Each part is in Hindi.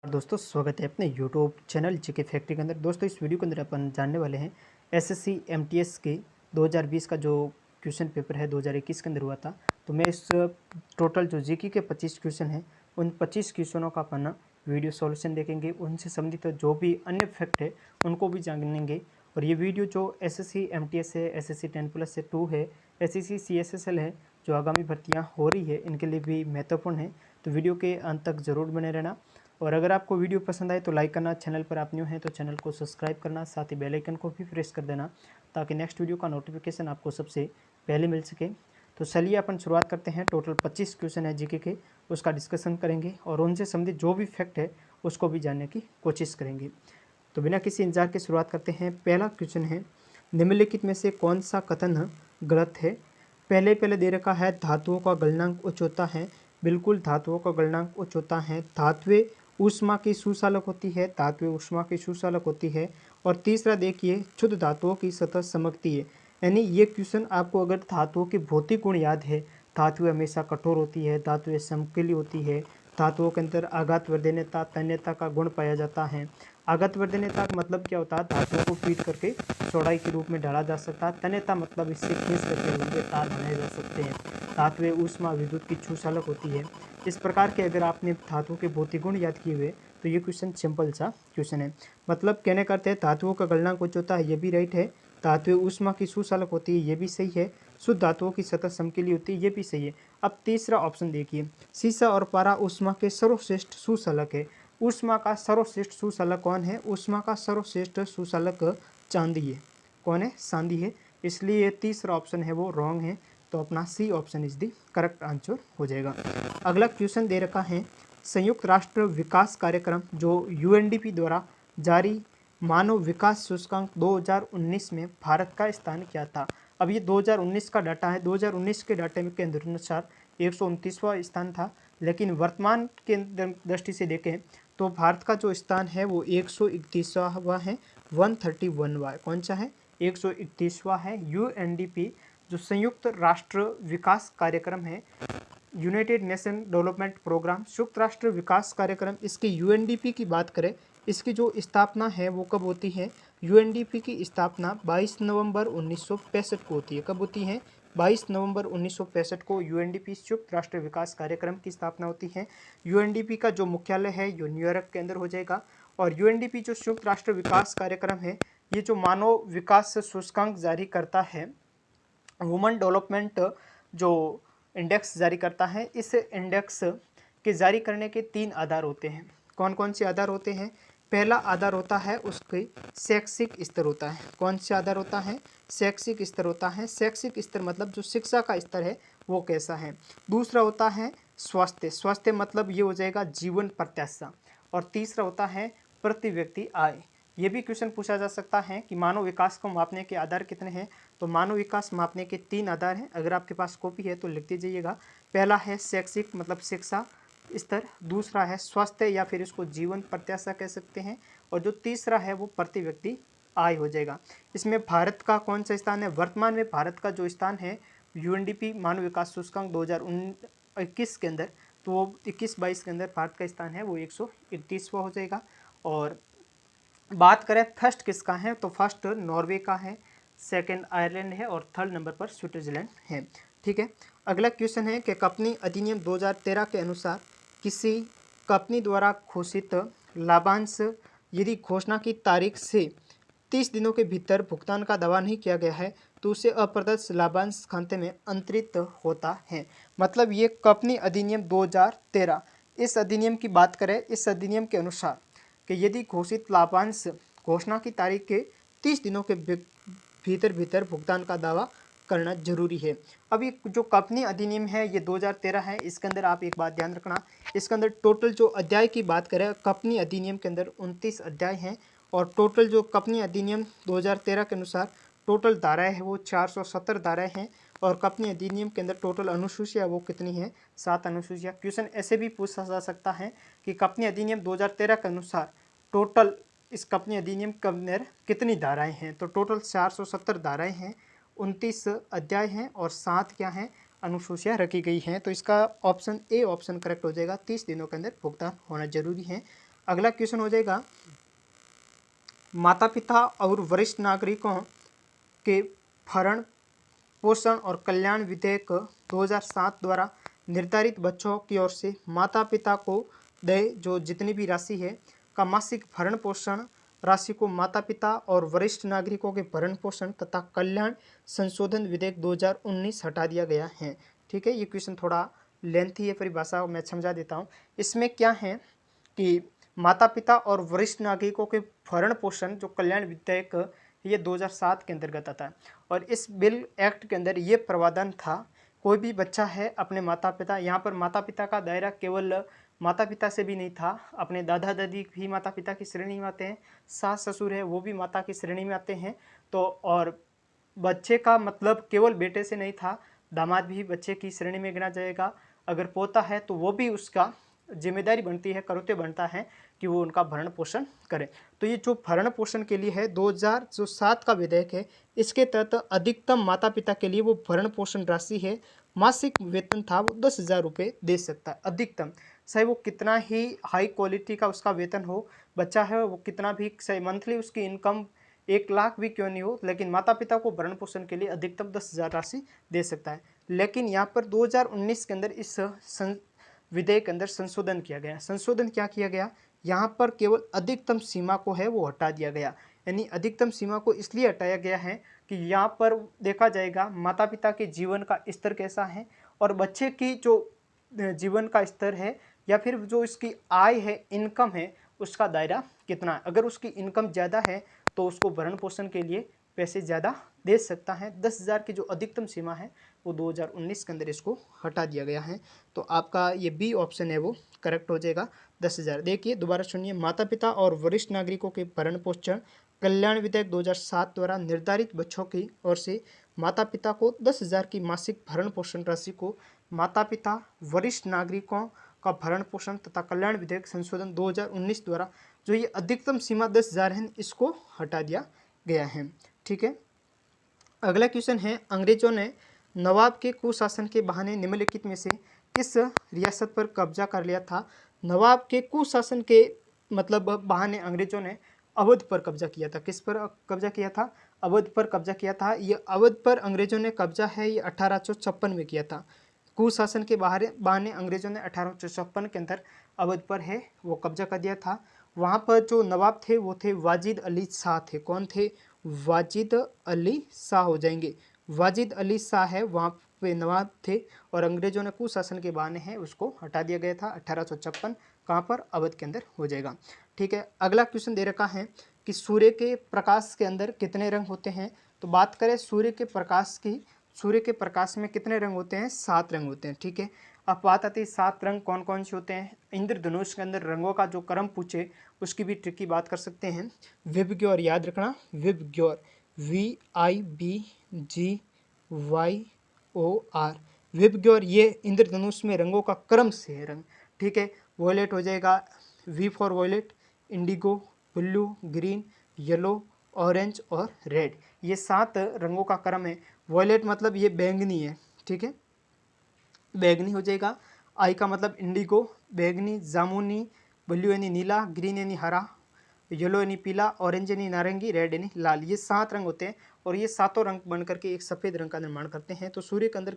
दोस्तों स्वागत है अपने यूट्यूब चैनल जीके फैक्ट्री के अंदर। दोस्तों इस वीडियो के अंदर अपन जानने वाले हैं एसएससी एमटीएस के 2020 का जो क्वेश्चन पेपर है 2021 के अंदर हुआ था। तो मैं इस टोटल जो जीके के 25 क्वेश्चन हैं उन 25 क्वेश्चनों का अपन वीडियो सॉल्यूशन देखेंगे, उनसे संबंधित जो भी अन्य फैक्ट है उनको भी जानेंगे। और ये वीडियो जो एसएससी एमटीएस है, एसएससी 10+ से 2 है, एसएससी सीएसएसएल है, जो आगामी भर्तियाँ हो रही है इनके लिए भी महत्वपूर्ण है। तो वीडियो के अंत तक ज़रूर बने रहना। और अगर आपको वीडियो पसंद आए तो लाइक करना, चैनल पर आप न्यू हैं तो चैनल को सब्सक्राइब करना, साथ ही बेल आइकन को भी प्रेस कर देना ताकि नेक्स्ट वीडियो का नोटिफिकेशन आपको सबसे पहले मिल सके। तो चलिए अपन शुरुआत करते हैं। टोटल 25 क्वेश्चन है जीके के, उसका डिस्कशन करेंगे और उनसे संबंधित जो भी फैक्ट है उसको भी जानने की कोशिश करेंगे। तो बिना किसी इंतजार के शुरुआत करते हैं। पहला क्वेश्चन है, निम्नलिखित में से कौन सा कथन गलत है। पहले दे रखा है धातुओं का गलनांक उच्च होता है। बिल्कुल, धातुओं का गलनांक उच्च होता है। धातुएं ऊष्मा की सुचालक होती है, धातुएं ऊष्मा की सुचालक होती है। और तीसरा देखिए, शुद्ध धातुओं की सतह चमकती है। यानी ये क्वेश्चन आपको अगर धातुओं के भौतिक गुण याद है, धातुएं हमेशा कठोर होती है, धातुएं चमकीली होती है, धातुओं के अंदर आघात वर्धनीयता तन्यता का गुण पाया जाता है। आघात वर्धनीयता का मतलब क्या होता है, धातुओं को पीट करके चौड़ाई के रूप में ढाला जा सकता है। तन्यता मतलब इससे खींच करके लंबे तार बनाए जा सकते हैं। धातुएं ऊष्मा विद्युत की सुचालक होती है। इस प्रकार के अगर आपने धातुओं के भौतिक गुण याद किए हुए तो ये क्वेश्चन सिंपल सा क्वेश्चन है। मतलब कहने का अर्थ है धातुओं का गलनांक उच्च होता है, ये भी राइट है। धातुएं ऊष्मा की सुचालक होती है, ये भी सही है। शुद्ध धातुओं की सतह समकीली होती है, ये भी सही है। अब तीसरा ऑप्शन देखिए, सीसा और पारा ऊष्मा के सर्वश्रेष्ठ सुचालक है। ऊष्मा का सर्वश्रेष्ठ सुचालक कौन है? ऊष्मा का सर्वश्रेष्ठ सुचालक चांदी है। कौन है? चांदी है। इसलिए ये तीसरा ऑप्शन है वो रॉन्ग है। तो अपना C option is the correct answer हो जाएगा। अगला क्वेश्चन दे रखा है, संयुक्त राष्ट्र विकास कार्यक्रम जो यूएनडीपी द्वारा जारी मानव विकास सूचकांक 2019 में भारत का स्थान क्या था। अब ये 2019 का डाटा है। 2019 के डाटे के अनुसार 129वां स्थान था, लेकिन वर्तमान के दृष्टि से देखें तो भारत का जो स्थान है वो 131वां है, 131वां है। कौन सा है? 131वां है। यूएनडीपी जो संयुक्त राष्ट्र विकास कार्यक्रम है, यूनाइटेड नेशन डेवलपमेंट प्रोग्राम, संयुक्त राष्ट्र विकास कार्यक्रम, इसकी यूएनडीपी की बात करें, इसकी जो स्थापना है वो कब होती है? यूएनडीपी की स्थापना 22 नवंबर 1965 को होती है। कब होती है? 22 नवंबर 1965 को यूएनडीपी संयुक्त राष्ट्र विकास कार्यक्रम की स्थापना होती है। यूएनडीपी का जो मुख्यालय है ये न्यूयॉर्क के अंदर हो जाएगा। और यूएनडीपी जो संयुक्त राष्ट्र विकास कार्यक्रम है, ये जो मानव विकास सूचकांक जारी करता है, वुमन डेवलपमेंट जो इंडेक्स जारी करता है, इस इंडेक्स के जारी करने के 3 आधार होते हैं। कौन कौन से आधार होते हैं? पहला आधार होता है उसके शैक्षिक स्तर होता है। कौन सा आधार होता है? शैक्षिक स्तर होता है। शैक्षिक स्तर मतलब जो शिक्षा का स्तर है वो कैसा है। दूसरा होता है स्वास्थ्य। स्वास्थ्य मतलब ये हो जाएगा जीवन प्रत्याशा। और तीसरा होता है प्रति व्यक्ति आय। ये भी क्वेश्चन पूछा जा सकता है कि मानव विकास को मापने के आधार कितने हैं। तो मानव विकास मापने के 3 आधार हैं। अगर आपके पास कॉपी है तो लिख दीजिएगा। पहला है शैक्षिक मतलब शिक्षा स्तर, दूसरा है स्वास्थ्य या फिर इसको जीवन प्रत्याशा कह सकते हैं, और जो तीसरा है वो प्रति व्यक्ति आय हो जाएगा। इसमें भारत का कौन सा स्थान है? वर्तमान में भारत का जो स्थान है यूएनडीपी मानव विकास सूचकांक 2021 के अंदर, तो वो 21-22 के अंदर भारत का स्थान है वो 131वां हो जाएगा। और बात करें फर्स्ट किसका है, तो फर्स्ट नॉर्वे का है, सेकंड आयरलैंड है और थर्ड नंबर पर स्विट्जरलैंड है। ठीक है। अगला क्वेश्चन है कि कंपनी अधिनियम 2013 के अनुसार किसी कंपनी द्वारा घोषित लाभांश यदि घोषणा की तारीख से 30 दिनों के भीतर भुगतान का दावा नहीं किया गया है तो उसे अप्रत्यक्ष लाभांश खाते में अंतरित होता है। मतलब ये कंपनी अधिनियम 2013, इस अधिनियम की बात करें, इस अधिनियम के अनुसार कि यदि घोषित लाभांश घोषणा की तारीख के 30 दिनों के भीतर भुगतान का दावा करना जरूरी है। अब ये जो कंपनी अधिनियम है ये 2013 है। इसके अंदर आप एक बात ध्यान रखना, इसके अंदर टोटल जो अध्याय की बात करें कंपनी अधिनियम के अंदर 29 अध्याय हैं। और टोटल जो कंपनी अधिनियम 2013 के अनुसार टोटल धाराएँ है वो 470 धाराएँ हैं। और कंपनी अधिनियम के अंदर टोटल अनुसूचियाँ वो कितनी है? 7 अनुसूचियाँ। क्वेश्चन ऐसे भी पूछा जा सकता है कि कंपनी अधिनियम 2013 के अनुसार टोटल इस कंपनी अधिनियम के अंदर कितनी धाराएं हैं? तो टोटल 470 धाराएं हैं, 29 अध्याय हैं और 7 क्या हैं? अनुसूचियाँ रखी गई हैं। तो इसका ऑप्शन ए ऑप्शन करेक्ट हो जाएगा। 30 दिनों के अंदर भुगतान होना जरूरी है। अगला क्वेश्चन हो जाएगा, माता पिता और वरिष्ठ नागरिकों के भरण पोषण और कल्याण विधेयक 2007 द्वारा निर्धारित बच्चों की ओर से माता पिता को देय जो जितनी भी राशि है का मासिक भरण पोषण राशि को माता पिता और वरिष्ठ नागरिकों के भरण पोषण तथा कल्याण संशोधन विधेयक 2019 हटा दिया गया है। ठीक है, ये क्वेश्चन थोड़ा लेंथी है, परिभाषा मैं समझा देता हूँ। इसमें क्या है कि माता पिता और वरिष्ठ नागरिकों के भरण पोषण जो कल्याण विधेयक ये 2007 के अंतर्गत आता है और इस बिल एक्ट के अंदर ये प्रावधान था, कोई भी बच्चा है अपने माता पिता, यहाँ पर माता पिता का दायरा केवल माता पिता से भी नहीं था, अपने दादा दादी भी माता पिता की श्रेणी में आते हैं, सास ससुर है वो भी माता की श्रेणी में आते हैं। तो और बच्चे का मतलब केवल बेटे से नहीं था, दामाद भी बच्चे की श्रेणी में गिना जाएगा, अगर पोता है तो वो भी उसका जिम्मेदारी बनती है, कर्तव्य बनता है कि वो उनका भरण पोषण करे। तो ये जो भरण पोषण के लिए है 2007 का विधेयक है, इसके तहत अधिकतम माता पिता के लिए वो भरण पोषण राशि है, मासिक वेतन था वो 10,000 रुपये दे सकता है अधिकतम, चाहे वो कितना ही हाई क्वालिटी का उसका वेतन हो, बच्चा है वो कितना भी, चाहे मंथली उसकी इनकम 1 लाख भी क्यों नहीं हो, लेकिन माता पिता को भरण पोषण के लिए अधिकतम 10,000 राशि दे सकता है। लेकिन यहाँ पर 2019 के अंदर इस विधेयक के अंदर संशोधन किया गया। संशोधन क्या किया गया, यहाँ पर केवल अधिकतम सीमा को है वो हटा दिया गया, यानी अधिकतम सीमा को इसलिए हटाया गया है कि यहाँ पर देखा जाएगा माता पिता के जीवन का स्तर कैसा है और बच्चे की जो जीवन का स्तर है या फिर जो इसकी आय है, इनकम है, उसका दायरा कितना है। अगर उसकी इनकम ज़्यादा है तो उसको भरण पोषण के लिए पैसे ज़्यादा दे सकता है। 10,000 की जो अधिकतम सीमा है वो 2019 के अंदर इसको हटा दिया गया है। तो आपका ये बी ऑप्शन है वो करेक्ट हो जाएगा, 10,000। देखिए दोबारा सुनिए, माता पिता और वरिष्ठ नागरिकों के भरण पोषण कल्याण विधेयक 2007 द्वारा निर्धारित बच्चों की ओर से माता पिता को 10,000 की मासिक भरण पोषण राशि को माता पिता वरिष्ठ नागरिकों का भरण पोषण तथा कल्याण विधेयक संशोधन 2019 द्वारा जो ये अधिकतम सीमा 10,000 है इसको हटा दिया गया है। ठीक है, अगला क्वेश्चन है, अंग्रेजों ने नवाब के कुशासन के बहाने निम्नलिखित में से किस रियासत पर कब्जा कर लिया था। नवाब के कुशासन के मतलब बहाने अंग्रेजों ने अवध पर कब्जा किया था। किस पर कब्जा किया था, अवध पर कब्जा किया था। ये अवध पर अंग्रेजों ने कब्जा है ये 1856 में किया था। कुशासन के बहाने अंग्रेजों ने 1856 के अंदर अवध पर है वो कब्जा कर दिया था। वहाँ पर जो नवाब थे वो थे वाजिद अली शाह थे। कौन थे, वाजिद अली शाह हो जाएंगे, वाजिद अली शाह है वहाँ पे नवाब थे और अंग्रेजों ने कुशासन के बहाने हैं उसको हटा दिया गया था 1856, कहाँ पर, अवध के अंदर हो जाएगा। ठीक है, अगला क्वेश्चन दे रखा है कि सूर्य के प्रकाश के अंदर कितने रंग होते हैं। तो बात करें सूर्य के प्रकाश की, सूर्य के प्रकाश में कितने रंग होते हैं, 7 रंग होते हैं। ठीक है, अब बात आती है 7 रंग कौन कौन से होते हैं। इंद्रधनुष के अंदर रंगों का जो क्रम पूछे उसकी भी ट्रिक की बात कर सकते हैं। विबग्योर याद रखना, विबग्योर, VIBGYOR, विबग्योर, ये इंद्रधनुष में रंगों का क्रम से है रंग। ठीक है, वॉयलेट हो जाएगा, V for violet, indigo, blue, green, yellow, orange और रेड, ये 7 रंगों का क्रम है। वॉयलेट मतलब ये बैंगनी है। ठीक है, बैंगनी हो जाएगा। आई का मतलब इंडिगो, बैंगनी, जामुनी, ब्लू यानी नीला, ग्रीन यानी हरा, येलो यानी पीला, ऑरेंज यानी नारंगी, रेड यानी लाल, ये 7 रंग होते हैं और ये सातों रंग बन करके एक सफ़ेद रंग का निर्माण करते हैं। तो सूर्य के अंदर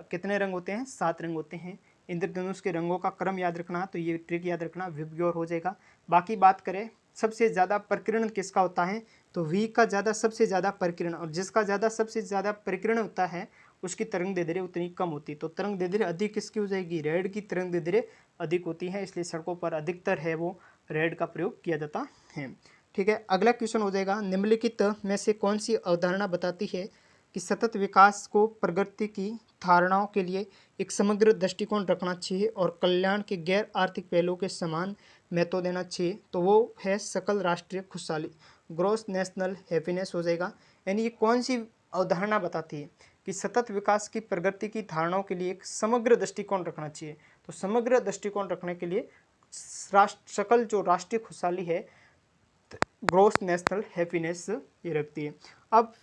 कितने रंग होते हैं, 7 रंग होते हैं। इंद्रधनुष के रंगों का क्रम याद रखना, तो ये ट्रिक याद रखना, विबग्योर हो जाएगा। बाकी बात करें सबसे ज़्यादा प्रकीर्णन किसका होता है, तो वी का ज़्यादा सबसे ज़्यादा प्रकीर्णन, और जिसका ज़्यादा सबसे ज़्यादा प्रकीर्णन होता है उसकी तरंग दैर्ध्य उतनी कम होती है। तो तरंग दैर्ध्य अधिक किसकी हो जाएगी, रेड की तरंग दैर्ध्य अधिक होती है, इसलिए सड़कों पर अधिकतर है वो रेड का प्रयोग किया जाता है। ठीक है, अगला क्वेश्चन हो जाएगा, निम्नलिखित में से कौन सी अवधारणा बताती है कि सतत विकास को प्रगति की धारणाओं के लिए एक समग्र दृष्टिकोण रखना चाहिए और कल्याण के गैर आर्थिक पहलुओं के समान महत्व देना चाहिए। तो वो है सकल राष्ट्रीय खुशहाली, ग्रॉस नेशनल हैप्पीनेस हो जाएगा। यानी ये कौन सी अवधारणा बताती है कि सतत विकास की प्रगति की धारणाओं के लिए एक समग्र दृष्टिकोण रखना चाहिए। तो समग्र दृष्टिकोण रखने के लिए सकल जो राष्ट्रीय खुशहाली है, ग्रॉस नेशनल हैप्पीनेस ये रखती है। अब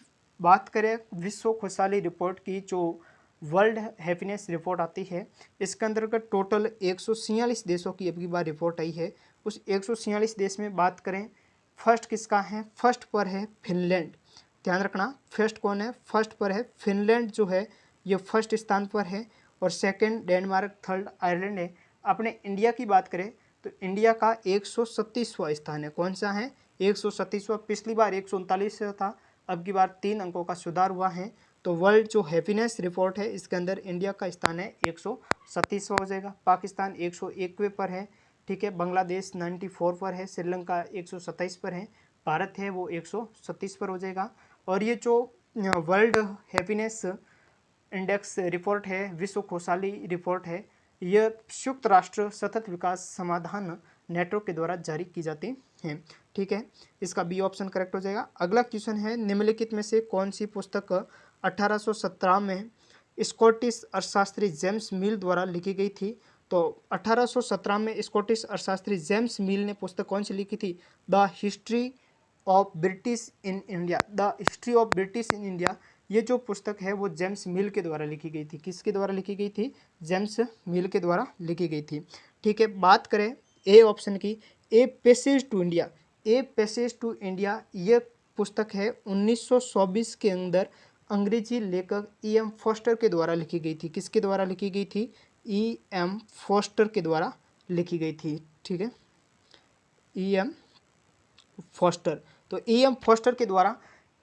बात करें विश्व खुशहाली रिपोर्ट की, जो वर्ल्ड हैप्पीनेस रिपोर्ट आती है। इसके अंतर्गत टोटल 146 देशों की अबकी बार रिपोर्ट आई है। उस 146 देश में बात करें, फर्स्ट किसका है, फर्स्ट पर है फिनलैंड। ध्यान रखना, फर्स्ट कौन है, फर्स्ट पर है फिनलैंड जो है, ये फर्स्ट स्थान पर है। और सेकंड डेनमार्क, थर्ड आयरलैंड है। अपने इंडिया की बात करें तो इंडिया का 137वां स्थान है। कौन सा है, 137वां। पिछली बार 139 था, अब की बार 3 अंकों का सुधार हुआ है। तो वर्ल्ड जो हैप्पीनेस रिपोर्ट है इसके अंदर इंडिया का स्थान है 137वां हो जाएगा। पाकिस्तान 101वें पर है, ठीक है। बांग्लादेश 94 पर है, श्रीलंका 127 पर है, भारत है वो 137 पर हो जाएगा। और ये जो वर्ल्ड हैप्पीनेस इंडेक्स रिपोर्ट है, विश्व खुशहाली रिपोर्ट है, यह संयुक्त राष्ट्र सतत विकास समाधान नेटवर्क के द्वारा जारी की जाती है, ठीक है। इसका बी ऑप्शन करेक्ट हो जाएगा। अगला क्वेश्चन है, निम्नलिखित में से कौन सी पुस्तक 1817 में स्कॉटिश अर्थशास्त्री जेम्स मिल द्वारा लिखी गई थी। तो 1817 में स्कॉटिश अर्थशास्त्री जेम्स मिल ने पुस्तक कौन सी लिखी थी, the history of British in India. The history of British in India, ये जो पुस्तक है वो जेम्स मिल के द्वारा लिखी गई थी। किसके द्वारा लिखी गई थी, जेम्स मिल के द्वारा लिखी गई थी, ठीक है। बात करें ए ऑप्शन की, A passage to India. A passage to India ये पुस्तक है 1924 के अंदर अंग्रेजी लेखक E.M. फोस्टर के द्वारा लिखी गई थी। किसके द्वारा लिखी गई थी, E.M. फोस्टर के द्वारा लिखी गई थी, ठीक है, E.M. फोस्टर। तो E.M. फोस्टर के द्वारा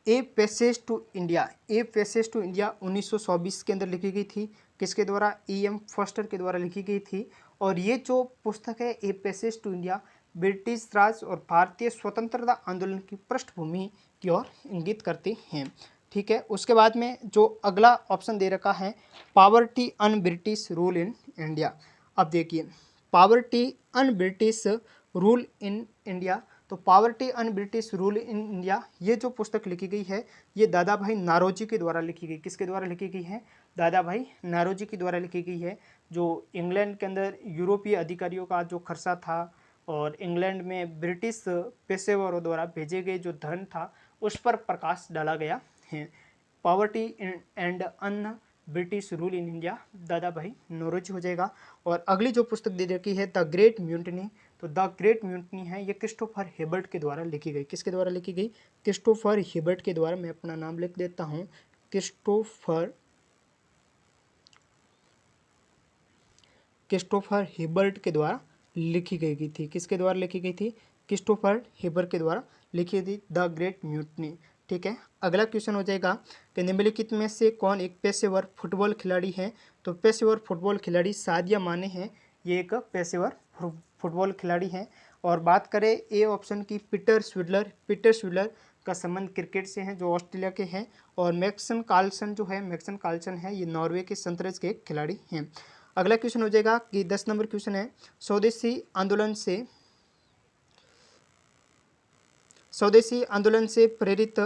A passage to India, A passage to India 1924 के अंदर लिखी गई थी। किसके द्वारा, E.M. फोस्टर के द्वारा लिखी गई थी। और ये जो पुस्तक है a passage to India British Raj और भारतीय स्वतंत्रता आंदोलन की पृष्ठभूमि की ओर इंगित करती हैं, ठीक है। उसके बाद में जो अगला ऑप्शन दे रखा है, poverty un British rule in India. अब देखिए, poverty un British rule in India, तो poverty un British rule in India ये जो पुस्तक लिखी गई है ये दादा भाई नारोजी के द्वारा लिखी गई। किसके द्वारा लिखी गई है, दादा भाई नारोजी के द्वारा लिखी गई है। जो इंग्लैंड के अंदर यूरोपीय अधिकारियों का जो खर्चा था और इंग्लैंड में ब्रिटिश पेशेवरों द्वारा भेजे गए जो धन था उस पर प्रकाश डाला गया है। Poverty and on British rule in India, दादा भाई नौरोजी हो जाएगा। और अगली जो पुस्तक दे रखी है द ग्रेट म्यूटनी, तो द ग्रेट म्यूटनी है ये क्रिस्टोफर हिबर्ट के द्वारा लिखी गई। किसके द्वारा लिखी गई, क्रिस्टोफर हिबर्ट के द्वारा। मैं अपना नाम लिख देता हूँ, क्रिस्टोफर हिबर्ट के द्वारा लिखी गई थी। किसके द्वारा लिखी गई थी, क्रिस्टोफर हिबर्ट के द्वारा लिखी थी द ग्रेट म्यूटनी, ठीक है। अगला क्वेश्चन हो जाएगा कि निम्नलिखित में से कौन एक पेशेवर फुटबॉल खिलाड़ी है। तो पेशेवर फुटबॉल खिलाड़ी सादिया माने हैं, ये एक पेशेवर फुटबॉल खिलाड़ी हैं। और बात करें ए ऑप्शन की, पीटर स्विडलर का संबंध क्रिकेट से है जो ऑस्ट्रेलिया के हैं। और मैक्सन कार्लसन है ये नॉर्वे के शतरंज के खिलाड़ी हैं। अगला क्वेश्चन हो जाएगा कि 10 नंबर क्वेश्चन है, स्वदेशी आंदोलन से प्रेरित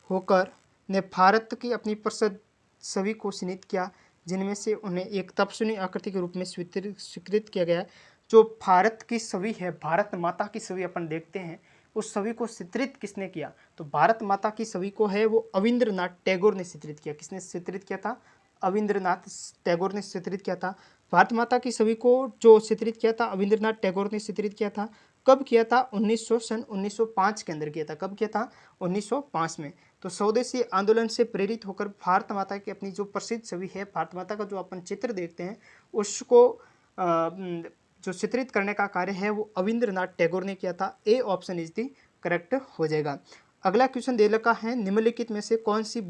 होकर ने भारत की अपनी प्रसिद्ध छवि को चिन्हित किया, जिनमें से उन्हें एक तपस्विनी आकृति के रूप में स्वीकृत किया गया। जो भारत की छवि है, भारत माता की छवि अपन देखते हैं, उस छवि को चित्रित किसने किया, तो भारत माता की छवि को है वो अविंद्रनाथ टैगोर ने चित्रित किया। किसने चित्रित किया था, अविंद्रनाथ टैगोर ने चित्रित किया था। भारत माता की छवि को जो चित्रित किया था अविंद्रनाथ टैगोर ने चित्रित किया था। कब किया था, 1905 के अंदर किया था। कब किया था, 1905 में। तो स्वदेशी आंदोलन से प्रेरित होकर भारत माता की अपनी जो प्रसिद्ध छवि है, भारत माता का जो अपन चित्र देखते हैं उसको जो चित्रित करने का कार्य है वो अविंद्रनाथ टैगोर ने किया था। A option is the correct हो जाएगा। अगला क्वेश्चन दे रखा है, निम्नलिखित में से कौन सी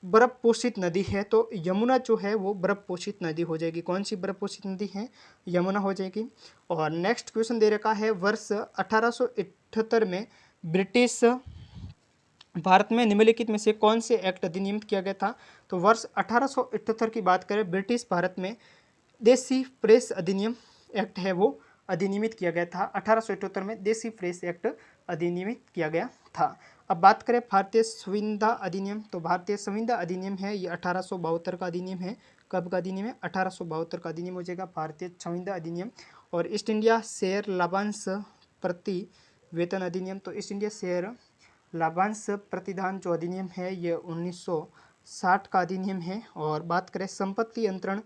बर्फ पोषित नदी है। तो यमुना जो है वो बर्फ पोषित नदी हो जाएगी। कौन सी बर्फ पोषित नदी है, यमुना हो जाएगी। और नेक्स्ट क्वेश्चन दे रखा है, वर्ष 1878 में ब्रिटिश भारत में निम्नलिखित में से कौन से एक्ट अधिनियमित किया गया था। तो वर्ष 1878 की बात करें, ब्रिटिश भारत में देसी प्रेस अधिनियम एक्ट है वो अधिनियमित किया गया था। 1878 में देसी प्रेस एक्ट अधिनियमित किया गया था। अब बात करें भारतीय संविदा अधिनियम, तो भारतीय संविदा अधिनियम है ये 1872 का अधिनियम है। कब का अधिनियम है, 1872 का अधिनियम हो जाएगा भारतीय संविदा अधिनियम। और ईस्ट इंडिया शेयर लाभांश प्रति वेतन अधिनियम, तो ईस्ट इंडिया शेयर लाभांश प्रतिदान जो अधिनियम है ये 1960 का अधिनियम है। और बात करें संपत्ति अंतरण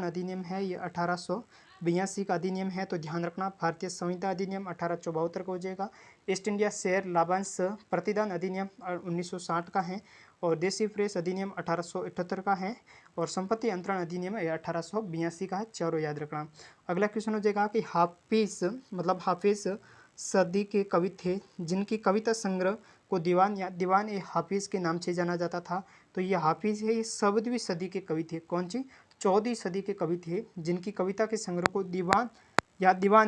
अधिनियम है ये 1882 का अधिनियम है। तो ध्यान रखना, भारतीय संविदा अधिनियम 1874 का हो जाएगा। ईस्ट इंडिया शेयर लाभांश प्रतिदान अधिनियम 1960 का है। और देसी प्रेस अधिनियम 1878 का है। और संपत्ति अंतरण अधिनियम 1882 का है, चारों याद रखना। अगला क्वेश्चन हो जाएगा कि हाफिज सदी के कवि थे जिनकी कविता संग्रह को दीवान ए हाफिज के नाम से जाना जाता था। तो ये हाफिज है, ये 14वीं सदी के कवि थे। कौन सी? 14वीं सदी के कवि थे जिनकी कविता के संग्रह को दीवान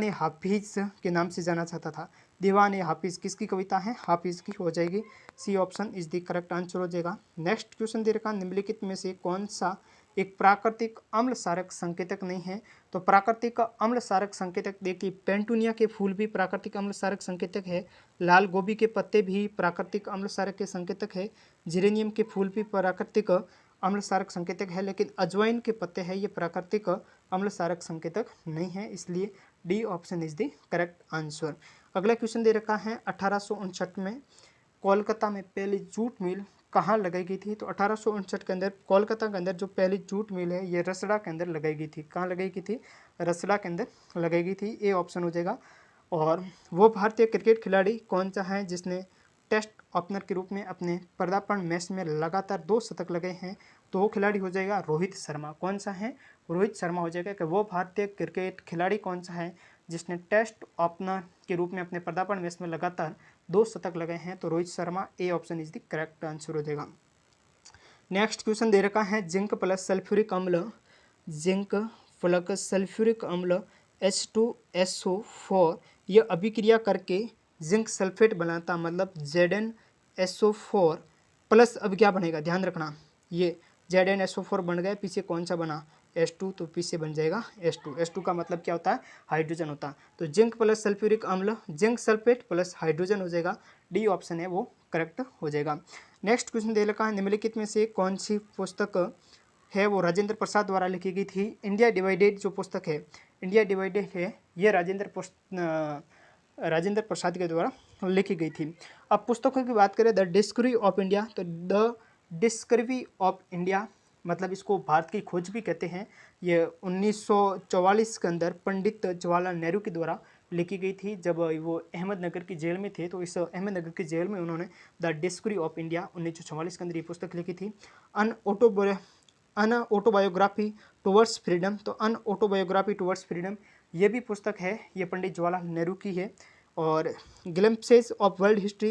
ए हाफिज के नाम से जाना जाता था। दीवान ए हाफिज किसकी कविता है? हाफिज की हो जाएगी। C option is the correct answer हो जाएगा। नेक्स्ट क्वेश्चन दे रखा, निम्नलिखित में से कौन सा एक प्राकृतिक अम्ल सारक संकेतक नहीं है? तो प्राकृतिक अम्ल सारक संकेतक देखिए, पेंटूनिया के फूल भी प्राकृतिक अम्ल सारक संकेतक है। लाल गोभी के पत्ते भी प्राकृतिक अम्ल सारक के संकेतक है। जेरेनियम के फूल भी प्राकृतिक अम्ल सारक संकेतक है। लेकिन अजवाइन के पत्ते हैं ये प्राकृतिक अम्ल सारक संकेतक नहीं है, इसलिए D option is the correct answer. अगला क्वेश्चन दे रखा है 1859 में कोलकाता में पहली जूट मिल कहाँ लगाई गई थी? तो 1859 के अंदर कोलकाता के अंदर जो पहली जूट मिल है ये रसड़ा के अंदर लगाई गई थी। कहाँ लगाई गई थी? रसड़ा के अंदर लगाई गई थी। ए ऑप्शन हो जाएगा। और वो भारतीय क्रिकेट खिलाड़ी कौन सा है जिसने टेस्ट ओपनर के रूप में अपने पदार्पण मैच में लगातार 2 शतक लगाए हैं? तो वो खिलाड़ी हो जाएगा रोहित शर्मा। कौन सा है? रोहित शर्मा हो जाएगा। कि वो भारतीय क्रिकेट खिलाड़ी कौन सा है जिसने टेस्ट ओपनर के रूप में अपने पदार्पण मैच में लगातार 2 शतक लगाए हैं? तो Rohit Sharma. A option is the correct answer हो जाएगा। नेक्स्ट क्वेश्चन दे रखा है जिंक प्लस सल्फ्यूरिक अम्ल H2SO4 यह अभिक्रिया करके जिंक सल्फेट बनाता, मतलब ZnSO4 प्लस अब क्या बनेगा? ध्यान रखना, ये ZnSO4 बन गया, पीछे कौन सा बना? H2, तो पीछे बन जाएगा H2 का मतलब क्या होता है? हाइड्रोजन होता है। तो जिंक प्लस सल्फ्यूरिक अम्ल जिंक सल्फेट प्लस हाइड्रोजन हो जाएगा। डी ऑप्शन है वो करेक्ट हो जाएगा। नेक्स्ट क्वेश्चन दे रखा है निम्नलिखित में से कौन सी पुस्तक है वो राजेंद्र प्रसाद द्वारा लिखी गई थी? इंडिया डिवाइडेड जो पुस्तक है, इंडिया डिवाइडेड है, ये राजेंद्र प्रसाद के द्वारा लिखी गई थी। अब पुस्तकों की बात करें, द डिस्कवरी ऑफ इंडिया, तो द डिस्कवरी ऑफ इंडिया मतलब इसको भारत की खोज भी कहते हैं। ये 1944 के अंदर पंडित जवाहरलाल नेहरू के द्वारा लिखी गई थी जब वो अहमदनगर की जेल में थे। तो इस अहमदनगर की जेल में उन्होंने द डिस्कवरी ऑफ इंडिया 1944 के अंदर ये पुस्तक लिखी थी। अन ऑटोबायोग्राफी टुवर्ड्स फ्रीडम, तो अन ऑटोबायोग्राफी टुवर्ड्स फ्रीडम ये भी पुस्तक है, ये पंडित जवाहरलाल नेहरू की है। और ग्लिम्पसेस ऑफ वर्ल्ड हिस्ट्री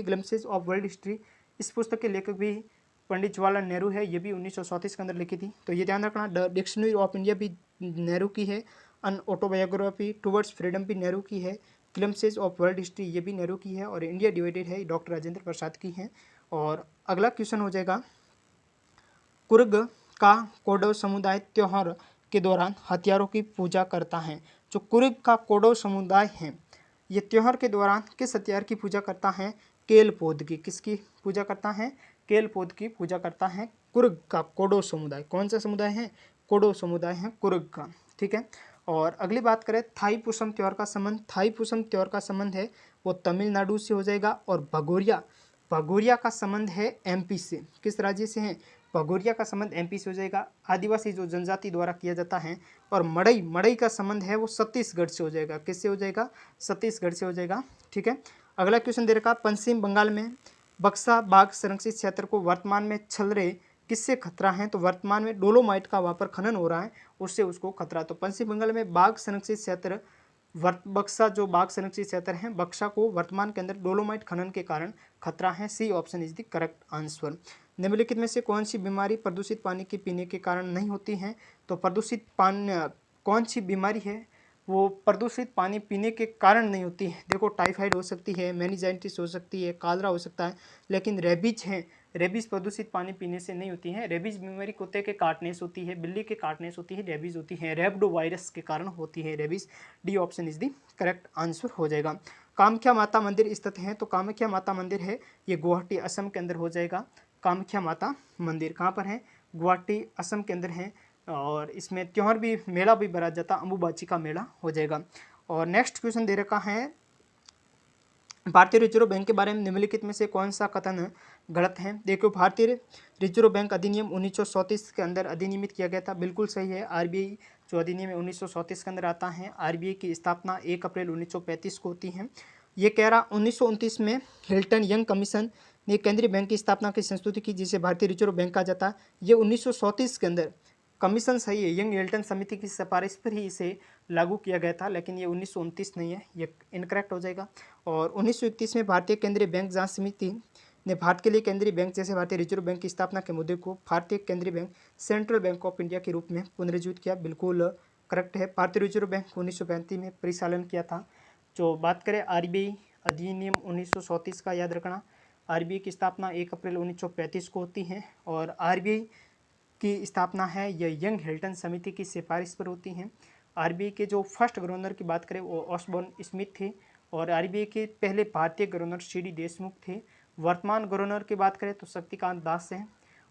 इस पुस्तक के लेखक भी पंडित जवाहरलाल नेहरू है, ये भी 1934 के अंदर लिखी थी। तो ये ध्यान रखना, द डिक्शनरी ऑफ इंडिया भी नेहरू की है, अन ऑटोबायोग्राफी टुवर्ड्स फ्रीडम भी नेहरू की है, ग्लिम्पसेस ऑफ वर्ल्ड हिस्ट्री ये भी नेहरू की है, और इंडिया डिवाइडेड है डॉक्टर राजेंद्र प्रसाद की है। और अगला क्वेश्चन हो जाएगा, कुर्ग का कोडो समुदाय त्योहार के दौरान हथियारों की पूजा करता है। जो कुर्ग का कोडो समुदाय है ये त्योहार के दौरान किस हथियार की पूजा करता है? केल पौध की। किसकी पूजा करता है? केल पौध की पूजा करता है कुर्ग का कोडो समुदाय। कौन सा समुदाय है? कोडो समुदाय है कुर्ग का। ठीक है। और अगली बात करें थाईपुसम त्योहार का संबंध, थाईपुसम त्योहार का संबंध है वो तमिलनाडु से हो जाएगा। और भगोरिया का संबंध है एमपी से। किस राज्य से है? भगोरिया का संबंध एमपी से हो जाएगा, आदिवासी जो जनजाति द्वारा किया जाता है। और मड़ई का संबंध है वो छत्तीसगढ़ से हो जाएगा। किससे हो जाएगा? छत्तीसगढ़ से हो जाएगा। ठीक है। अगला क्वेश्चन दे रखा, पश्चिम बंगाल में बक्सा बाघ संरक्षित क्षेत्र को वर्तमान में छल रहे किससे खतरा है? तो वर्तमान में डोलोमाइट का वहाँ पर खनन हो रहा है, उससे उसको खतरा। तो पश्चिम बंगाल में बाघ संरक्षित क्षेत्र बक्सा जो बाघ संरक्षित क्षेत्र है, बक्सा को वर्तमान के अंदर डोलोमाइट खनन के कारण खतरा है। C option is the correct answer. निम्नलिखित में से कौन सी बीमारी प्रदूषित पानी के पीने के कारण नहीं होती है? तो प्रदूषित पानी कौन सी बीमारी है वो प्रदूषित पानी पीने के कारण नहीं होती है? देखो, टाइफाइड हो सकती है, मेनिंजाइटिस हो सकती है, कालरा हो सकता है, लेकिन रेबीज है, रेबीज प्रदूषित पानी पीने से नहीं होती है। रेबीज बीमारी कुत्ते के काटने से होती है, बिल्ली के काटने से होती है, रेबीज होती है, रेबडो वायरस के कारण होती है rabies. D option is the correct answer हो जाएगा। कामाख्या माता मंदिर स्थित है, तो कामाख्या माता मंदिर है ये गुवाहाटी असम के अंदर हो जाएगा। कामाख्या माता मंदिर कहाँ पर है? गुवाहाटी असम के अंदर है। और इसमें त्योहार भी, मेला भी भरा जाता, अंबुबाची का मेला हो जाएगा। और नेक्स्ट क्वेश्चन दे रखा है भारतीय रिजर्व बैंक के बारे में निम्नलिखित में से कौन सा कथन गलत है। देखो, भारतीय रिजर्व बैंक अधिनियम 1934 के अंदर अधिनियमित किया गया था, बिल्कुल सही है। आरबीआई जो अधिनियम 1934 के अंदर आता है, आरबीआई की स्थापना 1 अप्रैल 1935 को होती है। ये कह रहा 1929 में हिल्टन यंग कमीशन ने केंद्रीय बैंक की स्थापना की संस्तुति की, जिसे भारतीय रिजर्व बैंक कहा जाता है। ये 1934 के अंदर कमीशन सही है, यंग हिल्टन समिति की सिफारिश पर ही इसे लागू किया गया था, लेकिन ये 1929 नहीं है, ये इनकरेक्ट हो जाएगा। और 1931 में भारतीय केंद्रीय बैंक जांच समिति ने भारत के लिए केंद्रीय बैंक जैसे भारतीय रिजर्व बैंक की स्थापना के मुद्दे को भारतीय केंद्रीय bank central bank of India के रूप में पुनर्जीवित किया, बिल्कुल करेक्ट है। भारतीय रिजर्व बैंक 1935 में परिचालन किया था। जो बात करें आरबीआई अधिनियम 1934 का, याद रखना आरबीआई की स्थापना 1 अप्रैल 1935 को होती है और आरबीआई की स्थापना है यह यंग हिल्टन समिति की सिफारिश पर होती है। आरबीआई के जो फर्स्ट गवर्नर की बात करें वो ऑसबॉर्न स्मिथ थे और आरबीआई के पहले भारतीय गवर्नर सीडी देशमुख थे। वर्तमान गवर्नर की बात करें तो शक्तिकांत दास हैं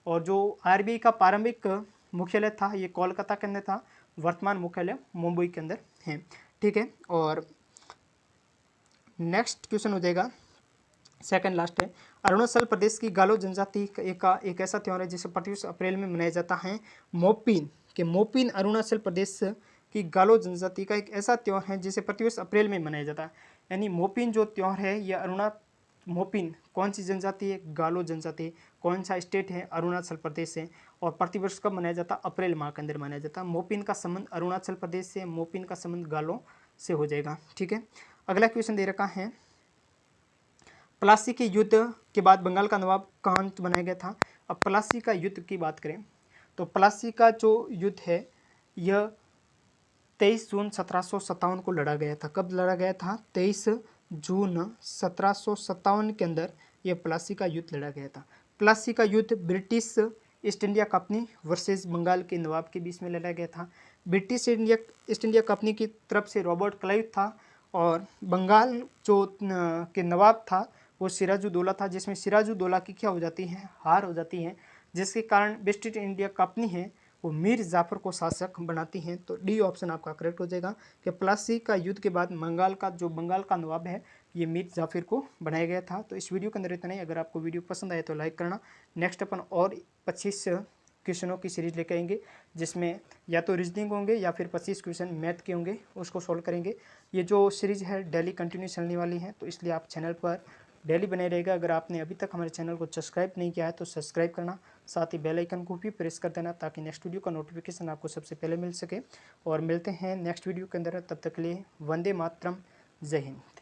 और जो आरबीआई का प्रारंभिक मुख्यालय था ये कोलकाता के अंदर था, वर्तमान मुख्यालय मुंबई के अंदर है। ठीक है, और नेक्स्ट क्वेश्चन हो जाएगा, सेकंड लास्ट है। अरुणाचल प्रदेश की गालो जनजाति का एक ऐसा त्यौहार है जिसे प्रतिवर्ष अप्रैल में मनाया जाता है, मोपिन। के मोपिन अरुणाचल प्रदेश की गालो जनजाति का एक ऐसा त्यौहार है जिसे प्रतिवर्ष अप्रैल में मनाया जाता है। यानी मोपिन जो त्यौहार है यह मोपिन कौन सी जनजाति है? गालो जनजाति। कौन सा स्टेट है? अरुणाचल प्रदेश है। और प्रतिवर्ष कब मनाया जाता है? अप्रैल माह के अंदर मनाया जाता है। मोपिन का संबंध अरुणाचल प्रदेश से, मोपिन का संबंध गालो से हो जाएगा। ठीक है, अगला क्वेश्चन दे रखा है, प्लासी के युद्ध के बाद बंगाल का नवाब कहाँ बनाया गया था? अब प्लासी का युद्ध की बात करें तो प्लासी का जो युद्ध है यह 23 जून 1757 को लड़ा गया था। कब लड़ा गया था? 23 जून 1757 के अंदर यह प्लासी का युद्ध लड़ा गया था। प्लासी का युद्ध British East India Company versus Bengal के नवाब के बीच में लड़ा गया था। ब्रिटिश ईस्ट इंडिया कंपनी की तरफ से रॉबर्ट क्लाइव था और बंगाल जो के नवाब था वो सिराजुद्दौला था, जिसमें सिराजुद्दौला की क्या हो जाती है? हार हो जाती है, जिसके कारण वेस्ट इंडिया कंपनी है वो मीर जाफर को शासक बनाती हैं। तो डी ऑप्शन आपका करेक्ट हो जाएगा कि प्लासी का युद्ध के बाद बंगाल का नवाब है ये मीर जाफर को बनाया गया था। तो इस वीडियो के अंदर इतना ही। अगर आपको वीडियो पसंद आए तो लाइक करना। नेक्स्ट अपन और 25 क्वेश्चनों की सीरीज लेकर आएंगे जिसमें या तो रीजनिंग होंगे या फिर 25 क्वेश्चन मैथ के होंगे, उसको सॉल्व करेंगे। ये जो सीरीज है डेली कंटिन्यू चलने वाली है, तो इसलिए आप चैनल पर डेली बने रहेगा। अगर आपने अभी तक हमारे चैनल को सब्सक्राइब नहीं किया है तो सब्सक्राइब करना, साथ ही बेल आइकन को भी प्रेस कर देना ताकि नेक्स्ट वीडियो का नोटिफिकेशन आपको सबसे पहले मिल सके। और मिलते हैं नेक्स्ट वीडियो के अंदर, तब तक के लिए वंदे मातरम, जय हिंद।